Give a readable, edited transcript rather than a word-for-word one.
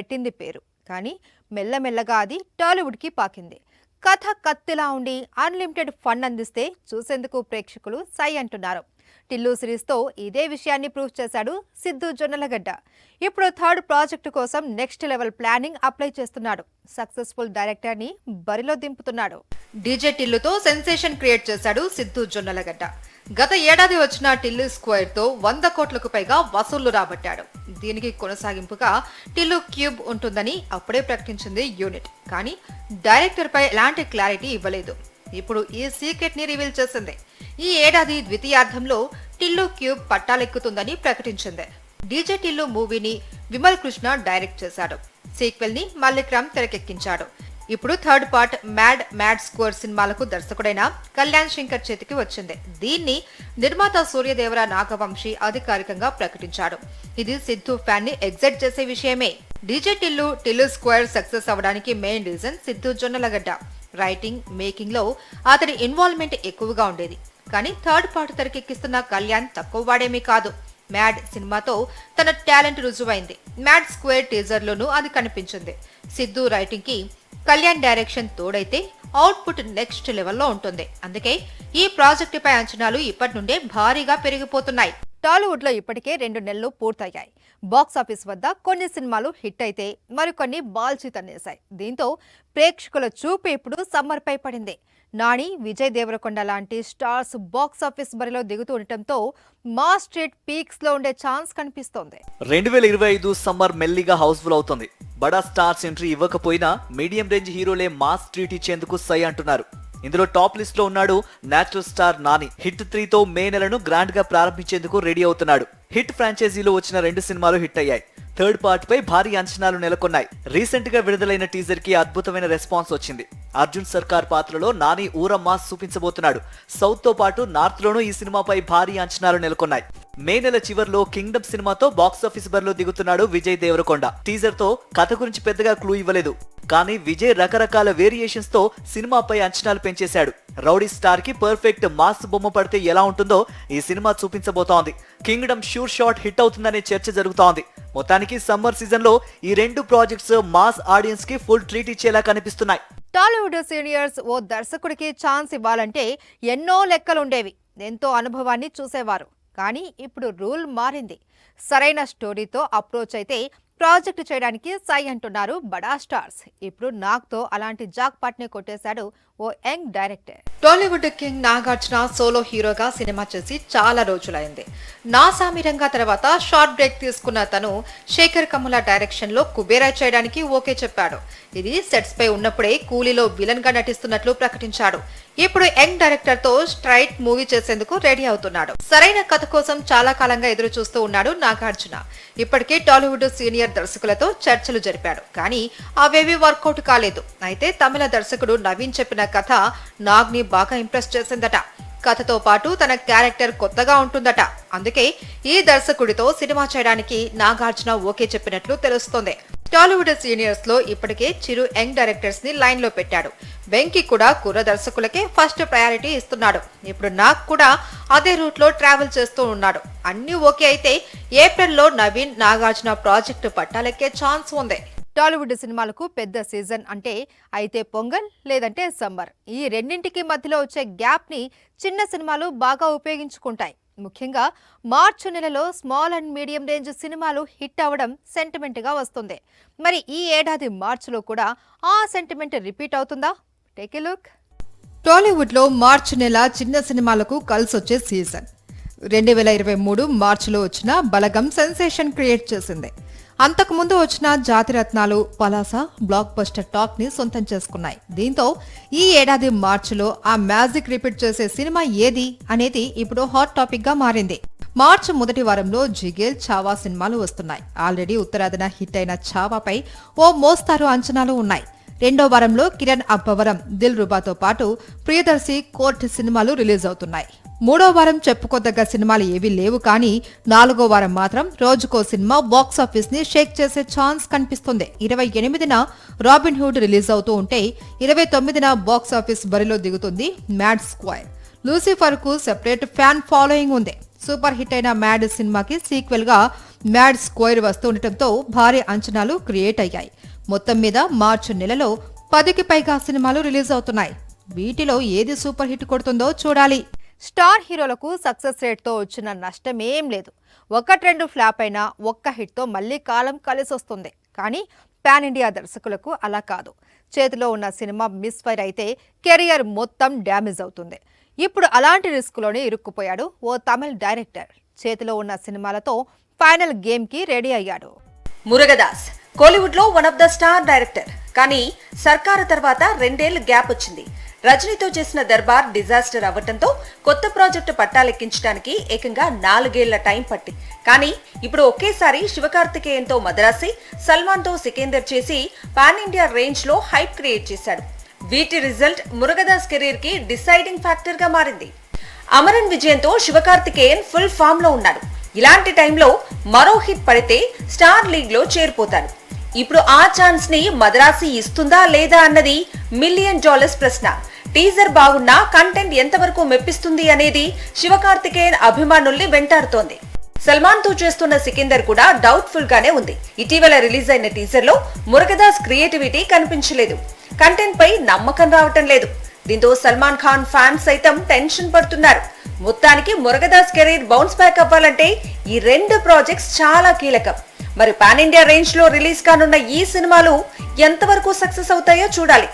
పెట్టింది పేరు. కానీ మెల్లమెల్లగా అది టాలీవుడ్కి పాకింది. కథ కత్తిలా ఉండి అన్లిమిటెడ్ ఫన్ అందిస్తే చూసేందుకు ప్రేక్షకులు సై అంటున్నారు. టిల్లు సిరీస్తో ఇదే విషయాన్ని ప్రూవ్ చేశాడు సిద్ధు జొన్నలగడ్డ. ఇప్పుడు థర్డ్ ప్రాజెక్టు కోసం నెక్స్ట్ లెవెల్ ప్లానింగ్ అప్లై చేస్తున్నాడు. సక్సెస్ఫుల్ డైరెక్టర్ని బరిలో దింపుతున్నాడు. డీజే టిల్లుతో సెన్సేషన్ క్రియేట్ చేశాడు సిద్ధు జొన్నలగడ్డ. గత ఏడాది వచ్చిన టిల్లు స్క్వేర్తో 100 కోట్లకు పైగా వసూళ్లు రాబట్టాడు. దీనికి కొనసాగింపుగా టిల్లు క్యూబ్ ఉంటుందని అప్పుడే ప్రకటించింది యూనిట్. కానీ డైరెక్టర్పై ఎలాంటి క్లారిటీ ఇవ్వలేదు. ఇప్పుడు ఈ సీక్రెట్ ని రివీల్ చేసింది. ఈ ఏడాది ద్వితీయార్థంలో టిల్లు క్యూబ్ పట్టాలెక్కుతుందని ప్రకటించింది. డీజే టిల్లు మూవీని విమల్ కృష్ణ డైరెక్ట్ చేశాడు. సీక్వెల్ ని మల్లిక్ రామ్ తెరకెక్కించాడు. ఇప్పుడు థర్డ్ పార్ట్ మ్యాడ్ స్కోర్ సినిమాలకు దర్శకుడైన కళ్యాణ్ శంకర్ చేతికి వచ్చింది. దీన్ని నిర్మాత సూర్యదేవర నాగవంశీ అధికారికంగా ప్రకటించాడు. ఇది సిద్ధు ఫ్యాన్ ని ఎగ్జైట్ చేసే విషయమే. డీజే టిల్లు స్క్వేర్ సక్సెస్ అవడానికి main reason Siddhu Jonnalagadda. Writing, making లో అతడి ఇన్వాల్వ్మెంట్ ఎక్కువగా ఉండేది. కానీ థర్డ్ పార్ట్ తెరకెక్కిస్తున్న కళ్యాణ్ తక్కువ వాడేమీ కాదు. మ్యాడ్ సినిమాతో తన టాలెంట్ రుజువైంది. మ్యాడ్ స్క్వేర్ టీజర్ లోనూ అది కనిపించింది. సిద్ధు రైటింగ్ కి కళ్యాణ్ డైరెక్షన్ తోడైతే అవుట్పుట్ నెక్స్ట్ లెవెల్లో ఉంటుంది. అందుకే ఈ ప్రాజెక్టుపై అంచనాలు ఇప్పటి నుండే భారీగా పెరిగిపోతున్నాయి. టాలీవుడ్ లో ఇప్పటికే 2 నెలలు పూర్తయ్యాయి. బాక్సాఫీస్ వద్ద కొన్ని సినిమాలు హిట్ అయితే మరికొన్ని బాల్చి తన్నేశాయి. దీంతో ప్రేక్షకుల చూపు ఇప్పుడు సమ్మర్ పై పడింది. నాని, విజయ్ దేవరకొండ లాంటి స్టార్స్ బాక్సాఫీస్ బరిలో దిగుతూ ఉండటంతో మాస్ స్ట్రీట్ పీక్స్ లో ఉండే ఛాన్స్ కనిపిస్తోంది. 2025 సమ్మర్ మెల్లిగా హౌస్ఫుల్ అవుతుంది. బడా స్టార్స్ ఎంట్రీ ఇవ్వకపోయినా మీడియం రేంజ్ హీరోలే మాస్ ట్రీట్ ఇచ్చేందుకు సై అంటున్నారు. ఇందులో టాప్ లిస్ట్ లో ఉన్నాడు నేచురల్ స్టార్ నాని. హిట్ 3తో మే నెలను గ్రాండ్ గా ప్రారంభించేందుకు రెడీ అవుతున్నాడు. హిట్ ఫ్రాంచైజీలో వచ్చిన 2 సినిమాలు హిట్ అయ్యాయి. థర్డ్ పార్ట్ పై భారీ అంచనాలు నెలకొన్నాయి. రీసెంట్ గా విడుదలైన టీజర్ కి అద్భుతమైన రెస్పాన్స్ వచ్చింది. అర్జున్ సర్కార్ పాత్రలో నాని ఊర మాస్ చూపించబోతున్నాడు. సౌత్ తో పాటు నార్త్ లోనూ ఈ సినిమాపై భారీ అంచనాలు నెలకొన్నాయి. మే నెల చివర్లో కింగ్డమ్ సినిమాతో బాక్సాఫీస్ బరిలో దిగుతున్నాడు విజయ్ దేవరకొండ. టీజర్ తో కథ గురించి పెద్దగా క్లూ ఇవ్వలేదు. కానీ విజయ్ రకరకాల వేరియేషన్స్ తో సినిమాపై అంచనాలు పెంచేశాడు. రౌడీ స్టార్ కి పర్ఫెక్ట్ మాస్ బొమ్మ పడితే ఎలా ఉంటుందో ఈ సినిమా చూపించబోతోంది. కింగ్డమ్ షూర్ షాట్ హిట్ అవుతుందనే చర్చ జరుగుతోంది. మొత్తానికి సమ్మర్ సీజన్ లో ఈ 2 ప్రాజెక్ట్స్ మాస్ ఆడియన్స్ కి ఫుల్ ట్రీట్ ఇచ్చేలా కనిపిస్తున్నాయి. టాలీవుడ్ సీనియర్స్ ఓ దర్శకుడికి ఛాన్స్ ఇవ్వాలంటే ఎన్నో లెక్కలుండేవి. ఎంతో అనుభవాన్ని చూసేవారు. కానీ ఇప్పుడు రూల్ మారింది. సరైన స్టోరీతో అప్రోచ్ అయితే ప్రాజెక్ట్ చేయడానికి సై అంటున్నారు బడా స్టార్స్. ఇప్పుడు నాగ్తో అలాంటి జాక్ పాట్ని కొట్టేశాడు ఓ young director. Tollywood king Nagarjuna solo హీరోగా సినిమా చేసి చాలా రోజులైంది. నా సామిరంగా తర్వాత షార్ట్ బ్రేక్ తీసుకున్న తను శేఖర్ కమ్ముల డైరెక్షన్ లో కుబేరా చేయడానికి ఓకే చెప్పాడు. ఇది సెట్స్ పై ఉన్నప్పుడే కూలీలో విలన్ గా నటిస్తున్నట్లు ప్రకటించాడు. ఇప్పుడు యంగ్ డైరెక్టర్ తో స్ట్రైట్ మూవీ చేసేందుకు రెడీ అవుతున్నాడు. సరైన కథ కోసం చాలా కాలంగా ఎదురు చూస్తూ ఉన్నాడు నాగార్జున. ఇప్పటికే టాలీవుడ్ సీనియర్ దర్శకులతో చర్చలు జరిపాడు. కానీ అవేవి వర్కౌట్ కాలేదు. అయితే తమిళ దర్శకుడు నవీన్ చెప్పిన కథ నాగ్ ని బాగా ఇంప్రెస్ చేసిందట. కథతో పాటు తన క్యారెక్టర్ కొత్తగా ఉంటుందట. అందుకే ఈ దర్శకుడితో సినిమా చేయడానికి నాగార్జున ఓకే చెప్పినట్లు తెలుస్తోంది. టాలీవుడ్ సీనియర్స్ లో ఇప్పటికే చిరు యంగ్ డైరెక్టర్స్ ని లైన్ లో పెట్టాడు. వెంకీ కూడా కుర్ర దర్శకులకే ఫస్ట్ ప్రయారిటీ ఇస్తున్నాడు. ఇప్పుడు నాగ్ కూడా అదే రూట్ లో ట్రావెల్ చేస్తూ ఉన్నాడు. అన్ని ఓకే అయితే ఏప్రిల్లో నవీన్ నాగార్జున ప్రాజెక్టు పట్టాలెక్కే ఛాన్స్ ఉంది. టాలీవుడ్ సినిమాలకు పెద్ద సీజన్ అంటే అయితే పొంగల్ లేదంటే సమ్మర్. ఈ రెండింటికి మధ్యలో వచ్చే గ్యాప్ ని చిన్న సినిమాలు బాగా ఉపయోగించుకుంటాయి. ముఖ్యంగా మార్చి నెలలో స్మాల్ అండ్ మీడియం రేంజ్ సినిమాలు హిట్ అవ్వడం సెంటిమెంట్ గా వస్తుంది. మరి ఈ ఏడాది మార్చిలో కూడా ఆ సెంటిమెంట్ రిపీట్ అవుతుందా? Take a look. టాలీవుడ్ లో మార్చి నెల చిన్న సినిమాలకు కలిసొచ్చే సీజన్. 2023 మార్చిలో వచ్చిన బలగం సెన్సేషన్ క్రియేట్ చేసింది. అంతకుముందు వచ్చిన జాతిరత్నాలు, పలాస బ్లాక్ బస్టర్ టాక్ ని సొంతం చేసుకున్నాయి. దీంతో ఈ ఏడాది మార్చిలో ఆ మ్యాజిక్ రిపీట్ చేసే సినిమా ఏది అనేది ఇప్పుడు హాట్ టాపిక్ గా మారింది. మార్చి మొదటి వారంలో జిగేల్, ఛావా సినిమాలు వస్తున్నాయి. ఆల్రెడీ ఉత్తరాదిన హిట్ అయిన ఛావాపై ఓ మోస్తారు అంచనాలు ఉన్నాయి. రెండో వారంలో కిరణ్ అబ్బవరం, దిల్ రుబాతో పాటు ప్రియదర్శి, కోర్ట్ సినిమాలు రిలీజ్ అవుతున్నాయి. మూడో వారం చెప్పుకోదగ్గ సినిమాలు ఏవీ లేవు. కానీ 4వ వారం మాత్రం రోజుకో సినిమా బాక్సాఫీస్ ని షేక్ చేసే ఛాన్స్ కనిపిస్తుంది. 28న రాబిన్ హుడ్ రిలీజ్ అవుతూ ఉంటే 29న బాక్సాఫీస్ బరిలో దిగుతుంది మ్యాడ్ స్క్వేర్. లూసిఫర్ కు సెపరేట్ ఫ్యాన్ ఫాలోయింగ్ ఉంది. సూపర్ హిట్ అయిన మ్యాడ్ సినిమాకి సీక్వెల్ గా మ్యాడ్ స్క్వేర్ వస్తుండటంతో భారీ అంచనాలు క్రియేట్ అయ్యాయి. మొత్తం మీద మార్చి నెలలో 10కి పైగా సినిమాలు రిలీజ్ అవుతున్నాయి. వీటిలో ఏది సూపర్ హిట్ కొడుతుందో చూడాలి. స్టార్ హీరోలకు సక్సెస్ రేట్ తో వచ్చిన నష్టమేం లేదు. 1-2 ఫ్లాప్ అయినా ఒక్క హిట్ తో మళ్లీ కాలం కలిసొస్తుంది. కానీ పాన్ ఇండియా దర్శకులకు అలా కాదు. చేతిలో ఉన్న సినిమా మిస్ ఫైర్ అయితే కెరియర్ మొత్తం డ్యామేజ్ అవుతుంది. ఇప్పుడు అలాంటి రిస్క్లోనే ఇరుక్కుపోయాడు ఓ తమిళ్ డైరెక్టర్. చేతిలో ఉన్న సినిమాలతో ఫైనల్ గేమ్ కి రెడీ అయ్యాడు. మురుగదాస్ కోలీవుడ్ లో one of the star director. కానీ సర్కారు తర్వాత 2 ఏళ్లు గ్యాప్ వచ్చింది. రజనీతో చేసిన దర్బార్ డిజాస్టర్ అవ్వటంతో కొత్త ప్రాజెక్టు పట్టాలెక్కించడానికి ఏకంగా 4 ఏళ్ల టైం పట్టి. కానీ ఇప్పుడు ఒకేసారి శివకార్తికేయన్తో మద్రాసి, సల్మాన్తో సికిందర్ చేసి పాన్ ఇండియా రేంజ్ లో హైప్ క్రియేట్ చేశాడు. వీటి రిజల్ట్ మురుగదాస్ కెరీర్ కి డిసైడింగ్ ఫ్యాక్టర్ గా మారింది. అమరన్ విజయంతో శివకార్తికేయన్ ఫుల్ ఫామ్ లో ఉన్నాడు. ఇలాంటి టైంలో మరో హిట్ పడితే స్టార్ లీగ్ లో చేరిపోతాడు. ఇప్పుడు ఆ ఛాన్స్ ని మద్రాసి ఇస్తుందా లేదా అన్నది $1 మిలియన్ ప్రశ్న. టీజర్ బాగున్నా కంటెంట్ ఎంతవరకు మెప్పిస్తుంది అనేది శివకార్తికేయన్ అభిమానుల్ని వెంటాడుతోంది. సల్మాన్ తో చేస్తున్న సికిందర్ కూడా డౌట్ఫుల్ గానే ఉంది. ఇటీవల రిలీజ్ అయిన టీజర్ లో మురుగదాస్ క్రియేటివిటీ కనిపించలేదు. కంటెంట్ పై నమ్మకం రావటం లేదు. దీంతో సల్మాన్ ఖాన్ ఫ్యాన్స్ సైతం టెన్షన్ పడుతున్నారు. మొత్తానికి మురుగదాస్ కెరీర్ బౌన్స్ బ్యాక్ అవ్వాలంటే ఈ 2 ప్రాజెక్ట్స్ చాలా కీలకం. మరి పాన్ ఇండియా రేంజ్ లో రిలీజ్ కానున్న ఈ సినిమాలు ఎంతవరకు సక్సెస్ అవుతాయో చూడాలి.